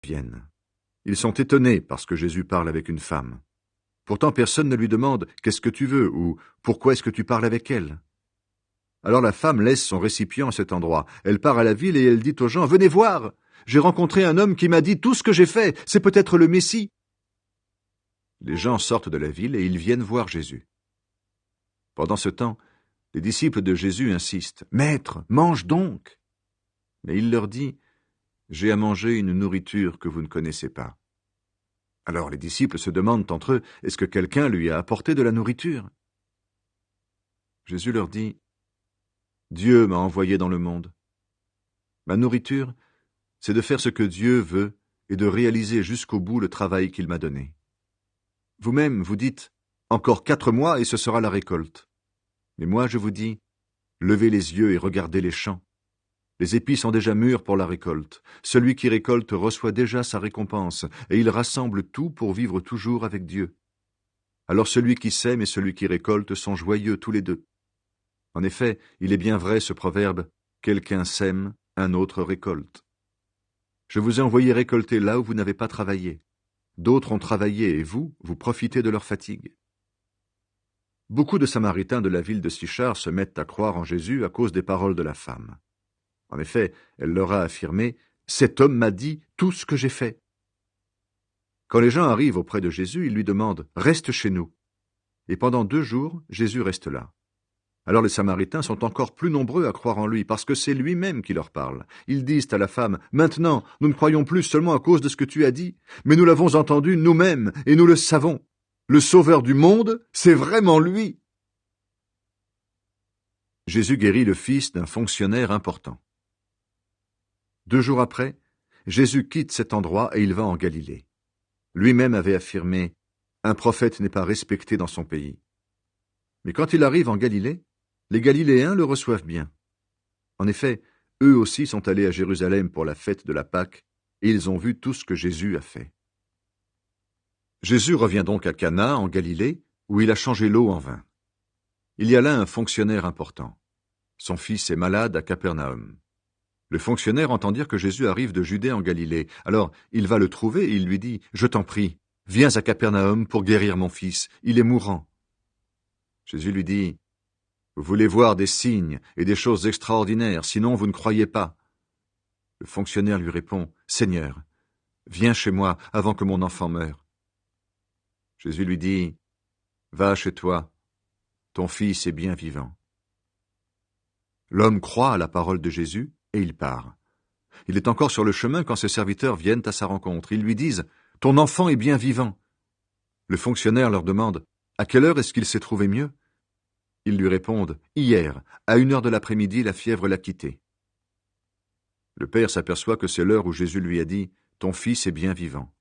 viennent. Ils sont étonnés parce que Jésus parle avec une femme. Pourtant personne ne lui demande « Qu'est-ce que tu veux » ou « Pourquoi est-ce que tu parles avec elle ?» Alors la femme laisse son récipient à cet endroit. Elle part à la ville et elle dit aux gens « Venez voir, j'ai rencontré un homme qui m'a dit tout ce que j'ai fait, c'est peut-être le Messie. » Les gens sortent de la ville et ils viennent voir Jésus. Pendant ce temps, les disciples de Jésus insistent « Maître, mange donc !» Mais il leur dit « J'ai à manger une nourriture que vous ne connaissez pas. » Alors les disciples se demandent entre eux « Est-ce que quelqu'un lui a apporté de la nourriture ?» Jésus leur dit « Dieu m'a envoyé dans le monde. Ma nourriture, c'est de faire ce que Dieu veut et de réaliser jusqu'au bout le travail qu'il m'a donné. Vous-même, vous dites « Encore 4 mois et ce sera la récolte. » Mais moi, je vous dis « Levez les yeux et regardez les champs. Les épis sont déjà mûrs pour la récolte. Celui qui récolte reçoit déjà sa récompense, et il rassemble tout pour vivre toujours avec Dieu. Alors celui qui sème et celui qui récolte sont joyeux tous les deux. En effet, il est bien vrai ce proverbe « Quelqu'un sème, un autre récolte. » Je vous ai envoyé récolter là où vous n'avez pas travaillé. D'autres ont travaillé et vous profitez de leur fatigue. Beaucoup de Samaritains de la ville de Sychar se mettent à croire en Jésus à cause des paroles de la femme. En effet, elle leur a affirmé « Cet homme m'a dit tout ce que j'ai fait. » Quand les gens arrivent auprès de Jésus, ils lui demandent « Reste chez nous. » Et pendant 2 jours, Jésus reste là. Alors les Samaritains sont encore plus nombreux à croire en lui, parce que c'est lui-même qui leur parle. Ils disent à la femme « Maintenant, nous ne croyons plus seulement à cause de ce que tu as dit, mais nous l'avons entendu nous-mêmes, et nous le savons. Le Sauveur du monde, c'est vraiment lui. » Jésus guérit le fils d'un fonctionnaire important. 2 jours après, Jésus quitte cet endroit et il va en Galilée. Lui-même avait affirmé « Un prophète n'est pas respecté dans son pays. » Mais quand il arrive en Galilée, les Galiléens le reçoivent bien. En effet, eux aussi sont allés à Jérusalem pour la fête de la Pâque, et ils ont vu tout ce que Jésus a fait. Jésus revient donc à Cana, en Galilée, où il a changé l'eau en vin. Il y a là un fonctionnaire important. Son fils est malade à Capernaum. Le fonctionnaire entend dire que Jésus arrive de Judée en Galilée. Alors il va le trouver et il lui dit « Je t'en prie, viens à Capernaum pour guérir mon fils, il est mourant. » Jésus lui dit « Vous voulez voir des signes et des choses extraordinaires, sinon vous ne croyez pas. » Le fonctionnaire lui répond « Seigneur, viens chez moi avant que mon enfant meure. » Jésus lui dit « Va chez toi, ton fils est bien vivant. » L'homme croit à la parole de Jésus et il part. Il est encore sur le chemin quand ses serviteurs viennent à sa rencontre. Ils lui disent « Ton enfant est bien vivant. » Le fonctionnaire leur demande « À quelle heure est-ce qu'il s'est trouvé mieux ?» Ils lui répondent « Hier, à 1 heure de l'après-midi, la fièvre l'a quitté. » Le père s'aperçoit que c'est l'heure où Jésus lui a dit « Ton fils est bien vivant. »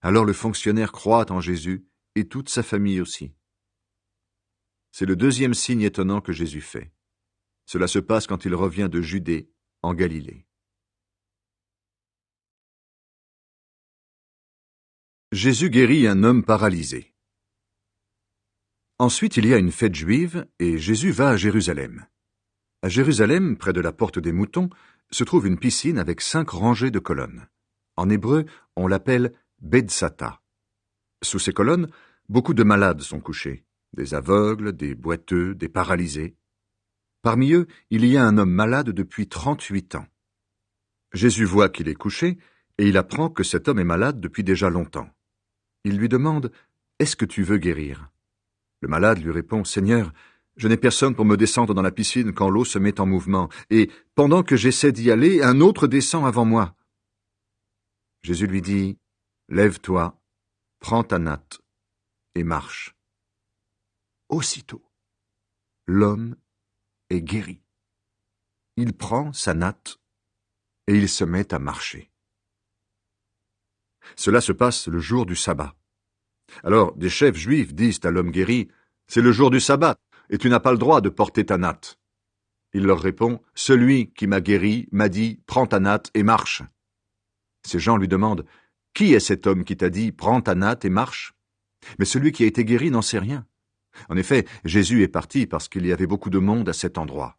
Alors le fonctionnaire croit en Jésus et toute sa famille aussi. C'est le 2e signe étonnant que Jésus fait. Cela se passe quand il revient de Judée, en Galilée. Jésus guérit un homme paralysé. Ensuite, il y a une fête juive et Jésus va à Jérusalem. À Jérusalem, près de la porte des moutons, se trouve une piscine avec 5 rangées de colonnes. En hébreu, on l'appelle Bethsata. Sous ces colonnes, beaucoup de malades sont couchés, des aveugles, des boiteux, des paralysés. Parmi eux, il y a un homme malade depuis 38 ans. Jésus voit qu'il est couché et il apprend que cet homme est malade depuis déjà longtemps. Il lui demande « Est-ce que tu veux guérir ?» Le malade lui répond « Seigneur, je n'ai personne pour me descendre dans la piscine quand l'eau se met en mouvement, et pendant que j'essaie d'y aller, un autre descend avant moi. » Jésus lui dit « Lève-toi, prends ta natte et marche. » Aussitôt, l'homme est guéri. Il prend sa natte et il se met à marcher. Cela se passe le jour du sabbat. Alors des chefs juifs disent à l'homme guéri « C'est le jour du sabbat et tu n'as pas le droit de porter ta natte. » Il leur répond « Celui qui m'a guéri m'a dit « Prends ta natte et marche. » Ces gens lui demandent « Qui est cet homme qui t'a dit « Prends ta natte et marche » ?» Mais celui qui a été guéri n'en sait rien. En effet, Jésus est parti parce qu'il y avait beaucoup de monde à cet endroit.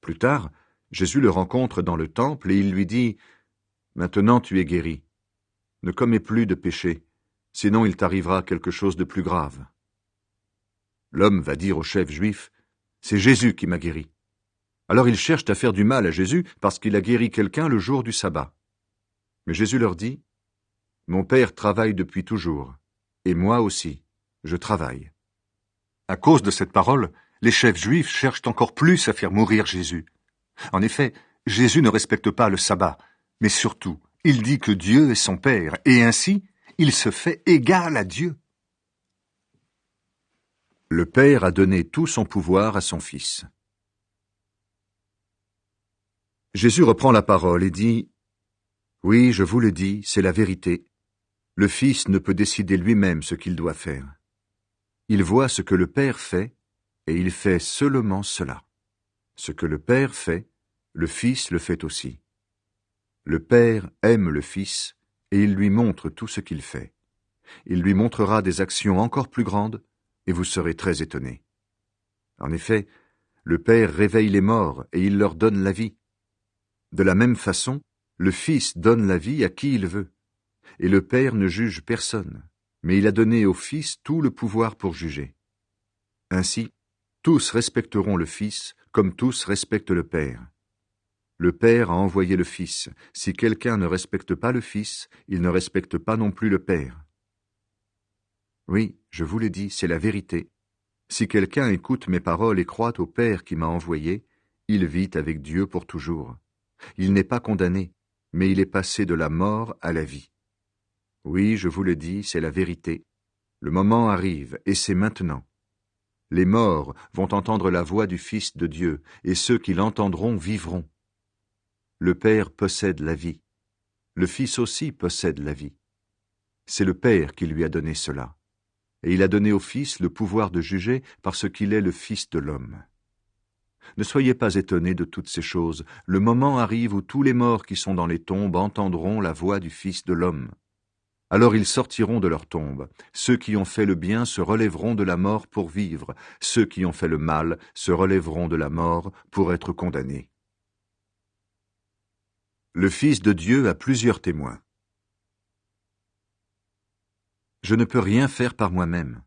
Plus tard, Jésus le rencontre dans le temple et il lui dit « Maintenant tu es guéri. Ne commets plus de péché, sinon il t'arrivera quelque chose de plus grave. » L'homme va dire au chef juif, « C'est Jésus qui m'a guéri. » Alors ils cherchent à faire du mal à Jésus parce qu'il a guéri quelqu'un le jour du sabbat. Mais Jésus leur dit, « Mon Père travaille depuis toujours, et moi aussi, je travaille. » À cause de cette parole, les chefs juifs cherchent encore plus à faire mourir Jésus. En effet, Jésus ne respecte pas le sabbat, mais surtout, il dit que Dieu est son Père, et ainsi, il se fait égal à Dieu. Le Père a donné tout son pouvoir à son Fils. Jésus reprend la parole et dit, « Oui, je vous le dis, c'est la vérité. Le Fils ne peut décider lui-même ce qu'il doit faire. Il voit ce que le Père fait, et il fait seulement cela. Ce que le Père fait, le Fils le fait aussi. Le Père aime le Fils, et il lui montre tout ce qu'il fait. Il lui montrera des actions encore plus grandes, et vous serez très étonnés. En effet, le Père réveille les morts, et il leur donne la vie. De la même façon, le Fils donne la vie à qui il veut. Et le Père ne juge personne, mais il a donné au Fils tout le pouvoir pour juger. Ainsi, tous respecteront le Fils, comme tous respectent le Père. Le Père a envoyé le Fils. Si quelqu'un ne respecte pas le Fils, il ne respecte pas non plus le Père. Oui, je vous le dis, c'est la vérité. Si quelqu'un écoute mes paroles et croit au Père qui m'a envoyé, il vit avec Dieu pour toujours. Il n'est pas condamné, mais il est passé de la mort à la vie. Oui, je vous le dis, c'est la vérité. Le moment arrive, et c'est maintenant. Les morts vont entendre la voix du Fils de Dieu, et ceux qui l'entendront vivront. Le Père possède la vie. Le Fils aussi possède la vie. C'est le Père qui lui a donné cela. Et il a donné au Fils le pouvoir de juger parce qu'il est le Fils de l'homme. Ne soyez pas étonnés de toutes ces choses. Le moment arrive où tous les morts qui sont dans les tombes entendront la voix du Fils de l'homme. Alors ils sortiront de leur tombe. Ceux qui ont fait le bien se relèveront de la mort pour vivre. Ceux qui ont fait le mal se relèveront de la mort pour être condamnés. Le Fils de Dieu a plusieurs témoins. Je ne peux rien faire par moi-même.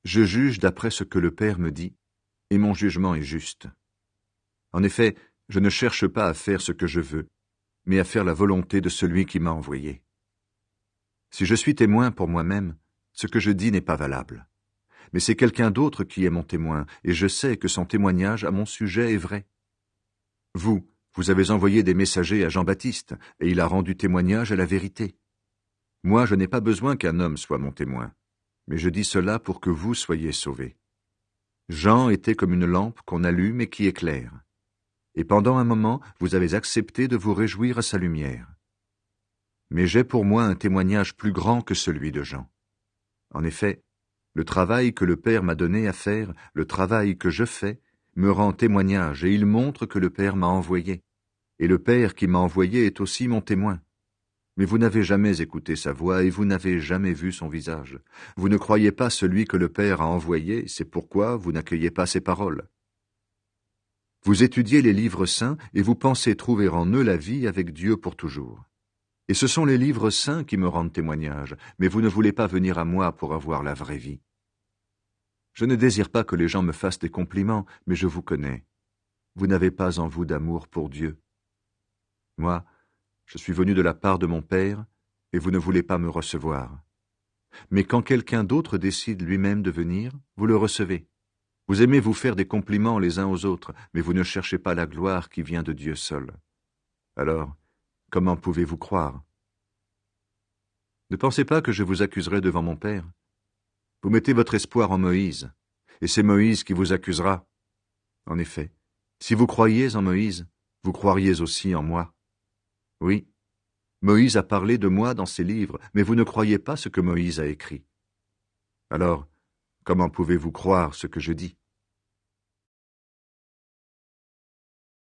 Je juge d'après ce que le Père me dit, et mon jugement est juste. En effet, je ne cherche pas à faire ce que je veux, mais à faire la volonté de celui qui m'a envoyé. Si je suis témoin pour moi-même, ce que je dis n'est pas valable. Mais c'est quelqu'un d'autre qui est mon témoin, et je sais que son témoignage à mon sujet est vrai. Vous avez envoyé des messagers à Jean-Baptiste, et il a rendu témoignage à la vérité. Moi, je n'ai pas besoin qu'un homme soit mon témoin, mais je dis cela pour que vous soyez sauvés. Jean était comme une lampe qu'on allume et qui éclaire. Et pendant un moment, vous avez accepté de vous réjouir à sa lumière. Mais j'ai pour moi un témoignage plus grand que celui de Jean. En effet, le travail que le Père m'a donné à faire, le travail que je fais, me rend témoignage et il montre que le Père m'a envoyé. Et le Père qui m'a envoyé est aussi mon témoin. Mais vous n'avez jamais écouté sa voix et vous n'avez jamais vu son visage. Vous ne croyez pas celui que le Père a envoyé, c'est pourquoi vous n'accueillez pas ses paroles. Vous étudiez les livres saints et vous pensez trouver en eux la vie avec Dieu pour toujours. Et ce sont les livres saints qui me rendent témoignage, mais vous ne voulez pas venir à moi pour avoir la vraie vie. Je ne désire pas que les gens me fassent des compliments, mais je vous connais. Vous n'avez pas en vous d'amour pour Dieu. Moi, je suis venu de la part de mon Père, et vous ne voulez pas me recevoir. Mais quand quelqu'un d'autre décide lui-même de venir, vous le recevez. Vous aimez vous faire des compliments les uns aux autres, mais vous ne cherchez pas la gloire qui vient de Dieu seul. Alors, comment pouvez-vous croire? Ne pensez pas que je vous accuserai devant mon Père. Vous mettez votre espoir en Moïse, et c'est Moïse qui vous accusera. En effet, si vous croyez en Moïse, vous croiriez aussi en moi. Oui, Moïse a parlé de moi dans ses livres, mais vous ne croyez pas ce que Moïse a écrit. Alors, comment pouvez-vous croire ce que je dis?